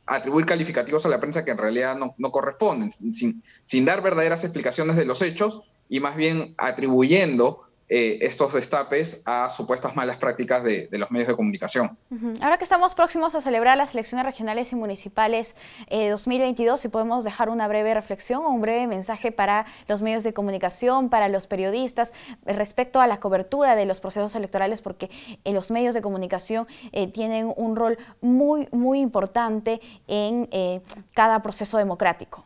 Speaker 12: atribuir calificativos a la prensa que en realidad no corresponden, sin dar verdaderas explicaciones de los hechos y más bien atribuyendo estos destapes a supuestas malas prácticas de los medios de comunicación.
Speaker 1: Ahora que estamos próximos a celebrar las elecciones regionales y municipales 2022, si podemos dejar una breve reflexión o un breve mensaje para los medios de comunicación, para los periodistas, respecto a la cobertura de los procesos electorales, porque los medios de comunicación tienen un rol muy, muy importante en cada proceso democrático.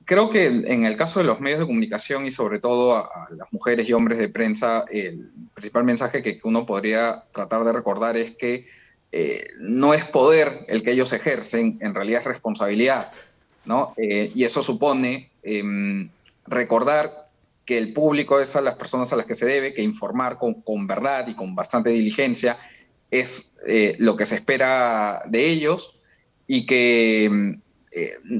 Speaker 12: Creo que en el caso de los medios de comunicación y sobre todo a las mujeres y hombres de prensa, el principal mensaje que uno podría tratar de recordar es que no es poder el que ellos ejercen, en realidad es responsabilidad, ¿no? Y eso supone recordar que el público es a las personas a las que se debe, que informar con verdad y con bastante diligencia es lo que se espera de ellos y que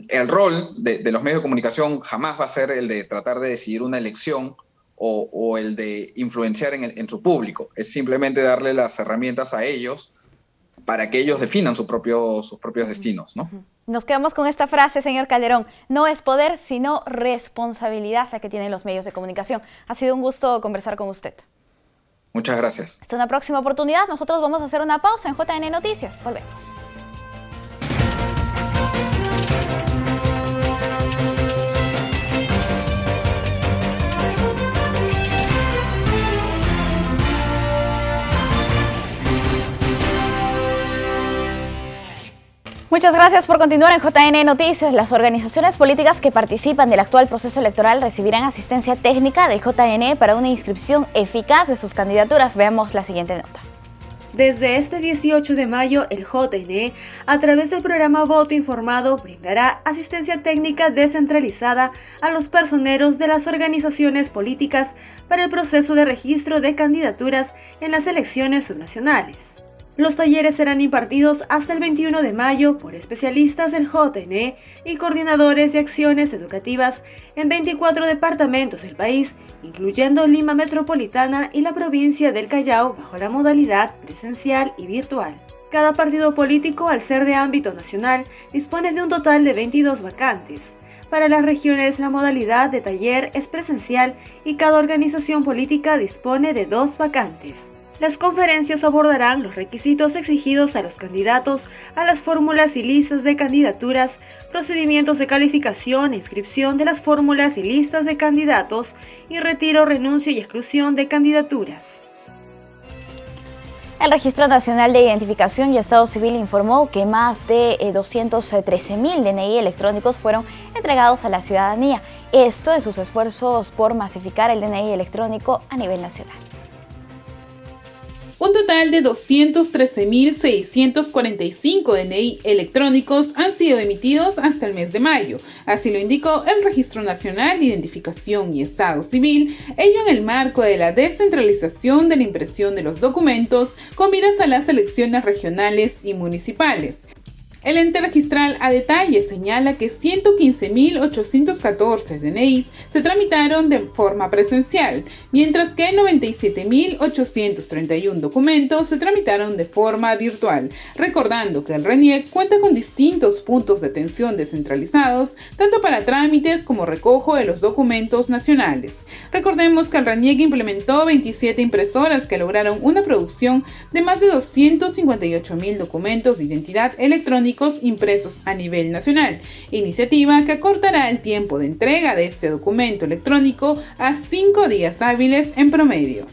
Speaker 12: el rol de los medios de comunicación jamás va a ser el de tratar de decidir una elección o el de influenciar en su público. Es simplemente darle las herramientas a ellos para que ellos definan sus propios destinos, ¿no?
Speaker 1: Nos quedamos con esta frase, señor Calderón. No es poder, sino responsabilidad la que tienen los medios de comunicación. Ha sido un gusto conversar con usted.
Speaker 12: Muchas gracias.
Speaker 1: Hasta una próxima oportunidad. Nosotros vamos a hacer una pausa en JN Noticias. Volvemos. Muchas gracias por continuar en JN Noticias. Las organizaciones políticas que participan del actual proceso electoral recibirán asistencia técnica de JN para una inscripción eficaz de sus candidaturas. Veamos la siguiente nota.
Speaker 13: Desde este 18 de mayo, el JN, a través del programa Voto Informado, brindará asistencia técnica descentralizada a los personeros de las organizaciones políticas para el proceso de registro de candidaturas en las elecciones subnacionales. Los talleres serán impartidos hasta el 21 de mayo por especialistas del JN y coordinadores de acciones educativas en 24 departamentos del país, incluyendo Lima Metropolitana y la provincia del Callao, bajo la modalidad presencial y virtual. Cada partido político, al ser de ámbito nacional, dispone de un total de 22 vacantes. Para las regiones, la modalidad de taller es presencial y cada organización política dispone de 2 vacantes. Las conferencias abordarán los requisitos exigidos a los candidatos a las fórmulas y listas de candidaturas, procedimientos de calificación e inscripción de las fórmulas y listas de candidatos y retiro, renuncio y exclusión de candidaturas.
Speaker 1: El Registro Nacional de Identificación y Estado Civil informó que más de 213.000 DNI electrónicos fueron entregados a la ciudadanía. Esto en sus esfuerzos por masificar el DNI electrónico a nivel nacional.
Speaker 2: Un total de 213.645 DNI electrónicos han sido emitidos hasta el mes de mayo, así lo indicó el Registro Nacional de Identificación y Estado Civil, ello en el marco de la descentralización de la impresión de los documentos con miras a las elecciones regionales y municipales. El ente registral a detalle señala que 115.814 DNIs se tramitaron de forma presencial, mientras que 97.831 documentos se tramitaron de forma virtual, recordando que el RENIEC cuenta con distintos puntos de atención descentralizados, tanto para trámites como recojo de los documentos nacionales. Recordemos que el RENIEC implementó 27 impresoras que lograron una producción de más de 258.000 documentos de identidad electrónicos impresos a nivel nacional, iniciativa que acortará el tiempo de entrega de este documento electrónico a 5 días hábiles en promedio.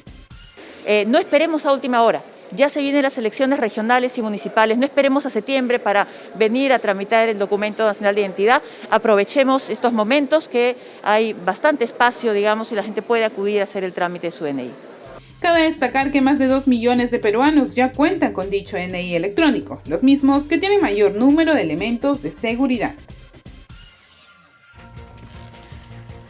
Speaker 14: No esperemos a última hora. Ya se vienen las elecciones regionales y municipales, no esperemos a septiembre para venir a tramitar el documento nacional de identidad, aprovechemos estos momentos que hay bastante espacio, digamos, y la gente puede acudir a hacer el trámite de su DNI.
Speaker 2: Cabe destacar que más de 2 millones de peruanos ya cuentan con dicho DNI electrónico, los mismos que tienen mayor número de elementos de seguridad.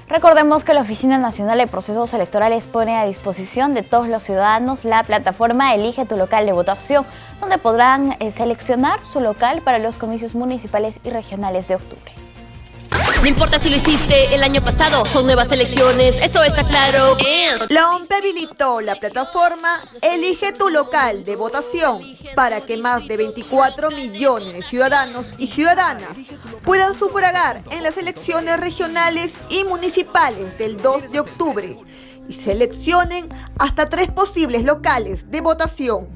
Speaker 1: Recordemos que la Oficina Nacional de Procesos Electorales pone a disposición de todos los ciudadanos la plataforma Elige tu local de votación, donde podrán seleccionar su local para los comicios municipales y regionales de octubre.
Speaker 15: No importa si lo hiciste el año pasado, son nuevas elecciones, eso está claro.
Speaker 4: La OMP habilitó la plataforma Elige tu local de votación para que más de 24 millones de ciudadanos y ciudadanas puedan sufragar en las elecciones regionales y municipales del 2 de octubre y seleccionen hasta 3 posibles locales de votación.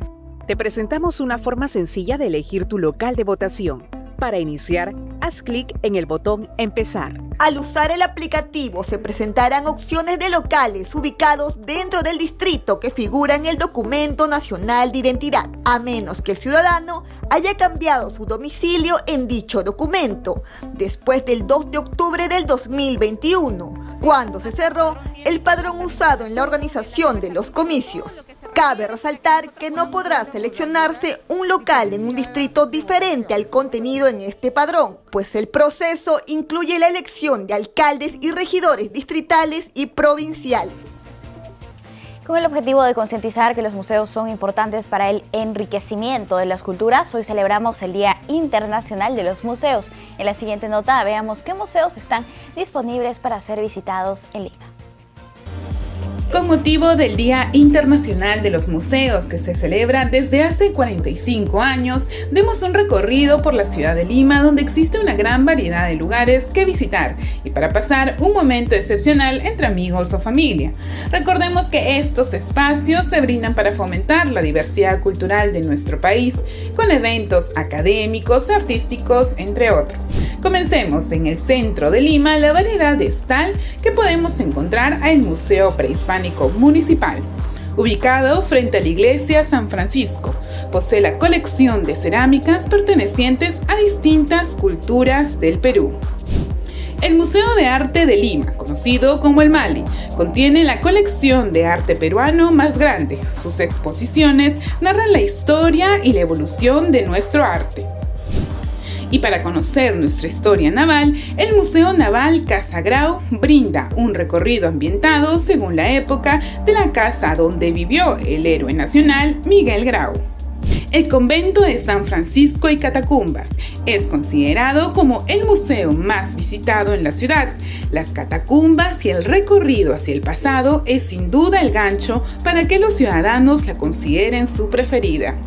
Speaker 16: Te presentamos una forma sencilla de elegir tu local de votación. Para iniciar, haz clic en el botón Empezar.
Speaker 4: Al usar el aplicativo se presentarán opciones de locales ubicados dentro del distrito que figura en el documento nacional de identidad, a menos que el ciudadano haya cambiado su domicilio en dicho documento, después del 2 de octubre del 2021, cuando se cerró el padrón usado en la organización de los comicios. Cabe resaltar que no podrá seleccionarse un local en un distrito diferente al contenido en este padrón, pues el proceso incluye la elección de alcaldes y regidores distritales y provinciales.
Speaker 1: Con el objetivo de concientizar que los museos son importantes para el enriquecimiento de las culturas, hoy celebramos el Día Internacional de los Museos. En la siguiente nota veamos qué museos están disponibles para ser visitados en Lima.
Speaker 2: Con motivo del Día Internacional de los Museos, que se celebra desde hace 45 años, demos un recorrido por la ciudad de Lima, donde existe una gran variedad de lugares que visitar y para pasar un momento excepcional entre amigos o familia. Recordemos que estos espacios se brindan para fomentar la diversidad cultural de nuestro país, con eventos académicos, artísticos, entre otros. Comencemos en el centro de Lima. La variedad es tal que podemos encontrar al Museo Prehispánico Municipal, ubicado frente a la iglesia San Francisco. Posee la colección de cerámicas pertenecientes a distintas culturas del Perú. El Museo de Arte de Lima, conocido como el MALI, contiene la colección de arte peruano más grande. Sus exposiciones narran la historia y la evolución de nuestro arte. Y para conocer nuestra historia naval, el Museo Naval Casa Grau brinda un recorrido ambientado según la época de la casa donde vivió el héroe nacional Miguel Grau. El Convento de San Francisco y Catacumbas es considerado como el museo más visitado en la ciudad. Las catacumbas y el recorrido hacia el pasado es sin duda el gancho para que los ciudadanos la consideren su preferida.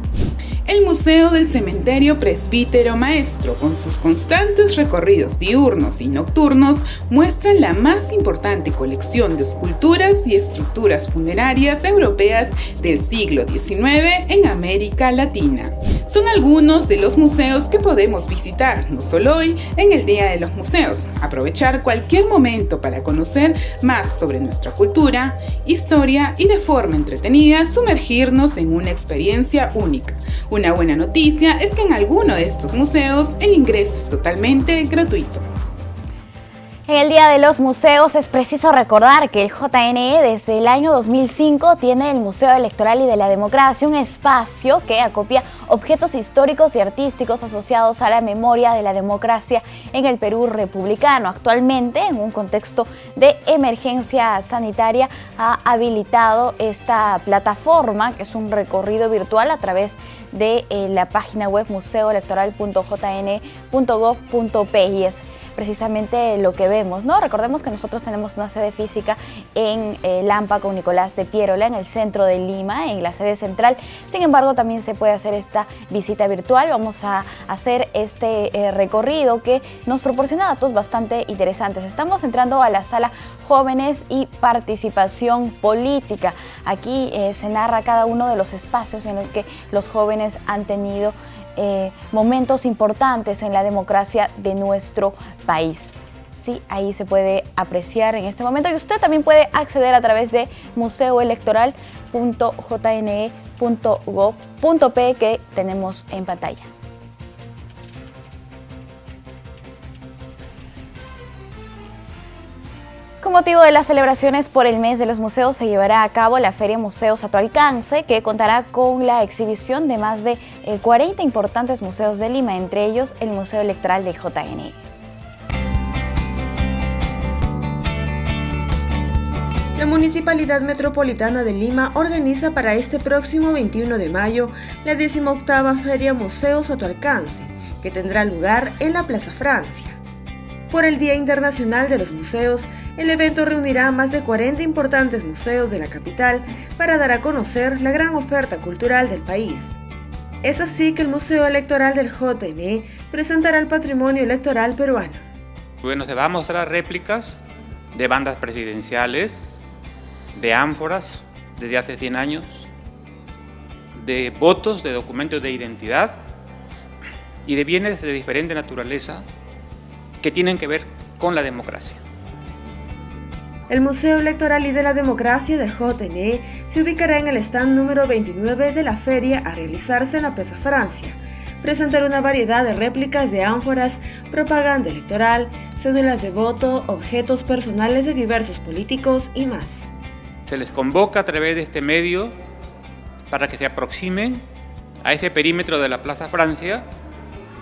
Speaker 2: El Museo del Cementerio Presbítero Maestro, con sus constantes recorridos diurnos y nocturnos, muestran la más importante colección de esculturas y estructuras funerarias europeas del siglo XIX en América Latina. Son algunos de los museos que podemos visitar, no solo hoy, en el Día de los Museos. Aprovechar cualquier momento para conocer más sobre nuestra cultura, historia y de forma entretenida sumergirnos en una experiencia única. Una buena noticia es que en alguno de estos museos el ingreso es totalmente gratuito.
Speaker 1: En el Día de los Museos es preciso recordar que el JNE desde el año 2005 tiene el Museo Electoral y de la Democracia, un espacio que acopia objetos históricos y artísticos asociados a la memoria de la democracia en el Perú republicano. Actualmente, en un contexto de emergencia sanitaria, ha habilitado esta plataforma, que es un recorrido virtual a través de la página web museoelectoral.jn.gov.p, y es precisamente lo que vemos, ¿no? Recordemos que nosotros tenemos una sede física en Lampa con Nicolás de Piérola, en el centro de Lima, en la sede central. Sin embargo, también se puede hacer esta visita virtual. Vamos a hacer este recorrido que nos proporciona datos bastante interesantes. Estamos entrando a la sala Jóvenes y Participación Política. Aquí se narra cada uno de los espacios en los que los jóvenes han tenido momentos importantes en la democracia de nuestro país. Sí, ahí se puede apreciar en este momento, y usted también puede acceder a través de museoelectoral.jne.gov.p que tenemos en pantalla. Con motivo de las celebraciones por el mes de los museos, se llevará a cabo la Feria Museos a tu alcance, que contará con la exhibición de más de 40 importantes museos de Lima, entre ellos el Museo Electoral del JNE.
Speaker 13: La Municipalidad Metropolitana de Lima organiza para este próximo 21 de mayo la 18ª Feria Museos a tu alcance, que tendrá lugar en la Plaza Francia. Por el Día Internacional de los Museos, el evento reunirá a más de 40 importantes museos de la capital para dar a conocer la gran oferta cultural del país. Es así que el Museo Electoral del JNE presentará el patrimonio electoral peruano.
Speaker 17: Bueno, se va a mostrar réplicas de bandas presidenciales, de ánforas desde hace 100 años, de votos, de documentos de identidad y de bienes de diferente naturaleza que tienen que ver con la democracia.
Speaker 13: El Museo Electoral y de la Democracia del JNE se ubicará en el stand número 29 de la feria a realizarse en la Plaza Francia. Presentará una variedad de réplicas de ánforas, propaganda electoral, cédulas de voto, objetos personales de diversos políticos y más.
Speaker 17: Se les convoca a través de este medio para que se aproximen a ese perímetro de la Plaza Francia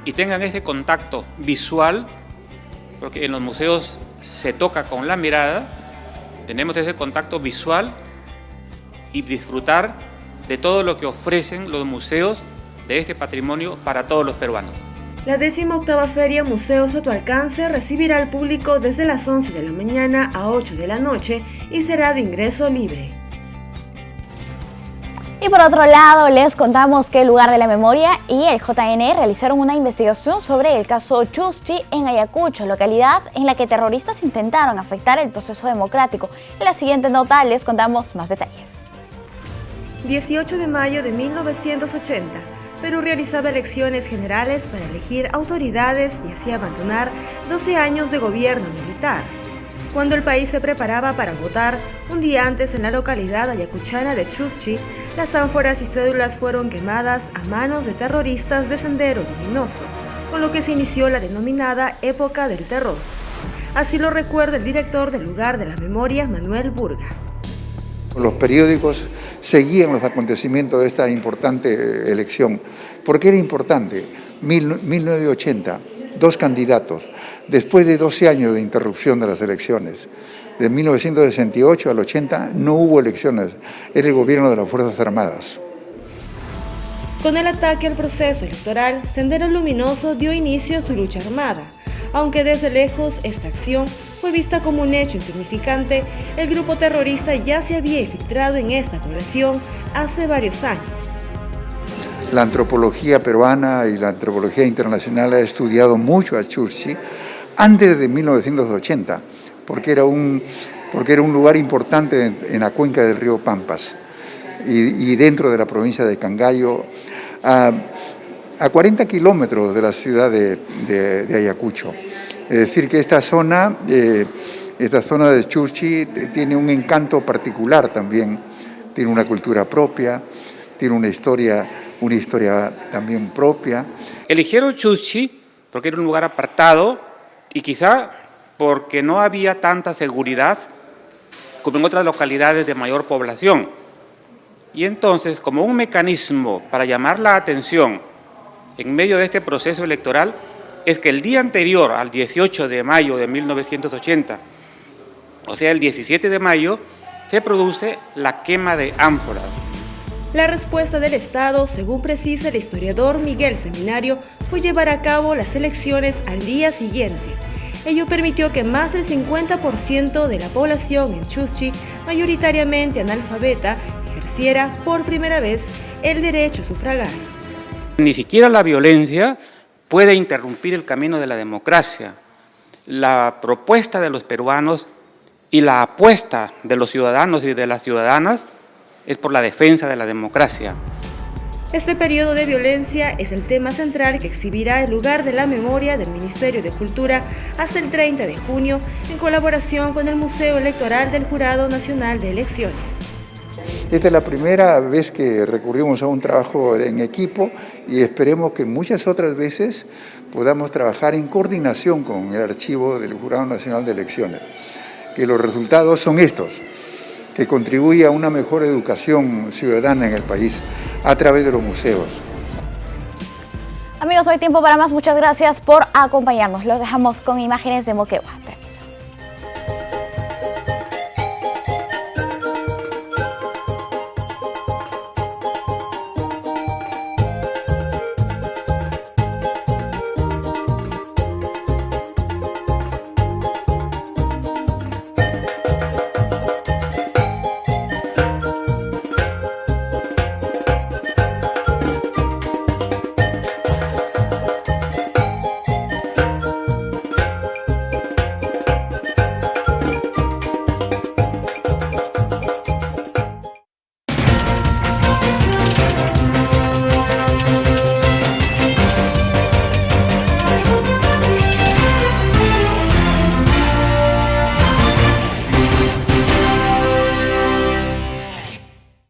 Speaker 17: y tengan ese contacto visual, porque en los museos se toca con la mirada, tenemos ese contacto visual y disfrutar de todo lo que ofrecen los museos de este patrimonio para todos los peruanos.
Speaker 13: La 18ª Feria Museos a tu alcance recibirá al público desde las 11 de la mañana a 8 de la noche y será de ingreso libre.
Speaker 1: Y por otro lado, les contamos que el Lugar de la Memoria y el JNE realizaron una investigación sobre el caso Chuschi en Ayacucho, localidad en la que terroristas intentaron afectar el proceso democrático. En la siguiente nota les contamos más detalles.
Speaker 13: 18 de mayo de 1980, Perú realizaba elecciones generales para elegir autoridades y así abandonar 12 años de gobierno militar. Cuando el país se preparaba para votar, un día antes en la localidad ayacuchana de Chuschi, las ánforas y cédulas fueron quemadas a manos de terroristas de Sendero Luminoso, con lo que se inició la denominada Época del Terror. Así lo recuerda el director del Lugar de la Memoria, Manuel Burga.
Speaker 18: Los periódicos seguían los acontecimientos de esta importante elección. ¿Por qué era importante? 1980, 2 candidatos. Después de 12 años de interrupción de las elecciones, de 1968 al 80 no hubo elecciones, era el gobierno de las Fuerzas Armadas.
Speaker 13: Con el ataque al proceso electoral, Sendero Luminoso dio inicio a su lucha armada. Aunque desde lejos esta acción fue vista como un hecho insignificante, el grupo terrorista ya se había infiltrado en esta población hace varios años.
Speaker 18: La antropología peruana y la antropología internacional ha estudiado mucho a Chuschi antes de 1980, porque era un lugar importante en la cuenca del río Pampas y dentro de la provincia de Cangallo, a 40 kilómetros de la ciudad de Ayacucho. Es decir, que esta zona de Chuschi tiene un encanto particular también, tiene una cultura propia, tiene una historia también propia.
Speaker 17: Eligieron Chuschi porque era un lugar apartado y quizá porque no había tanta seguridad como en otras localidades de mayor población. Y entonces, como un mecanismo para llamar la atención en medio de este proceso electoral, es que el día anterior al 18 de mayo de 1980, o sea, el 17 de mayo, se produce la quema de ánforas.
Speaker 13: La respuesta del Estado, según precisa el historiador Miguel Seminario, fue llevar a cabo las elecciones al día siguiente. Ello permitió que más del 50% de la población en Chuschi, mayoritariamente analfabeta, ejerciera por primera vez el derecho a sufragar.
Speaker 17: Ni siquiera la violencia puede interrumpir el camino de la democracia. La propuesta de los peruanos y la apuesta de los ciudadanos y de las ciudadanas es por la defensa de la democracia.
Speaker 13: Este periodo de violencia es el tema central que exhibirá el lugar de la memoria del Ministerio de Cultura hasta el 30 de junio en colaboración con el Museo Electoral del Jurado Nacional de Elecciones.
Speaker 18: Esta es la primera vez que recurrimos a un trabajo en equipo y esperemos que muchas otras veces podamos trabajar en coordinación con el archivo del Jurado Nacional de Elecciones. Que los resultados son estos, que contribuye a una mejor educación ciudadana en el país a través de los museos.
Speaker 1: Amigos, no hay tiempo para más. Muchas gracias por acompañarnos. Los dejamos con imágenes de Moquegua.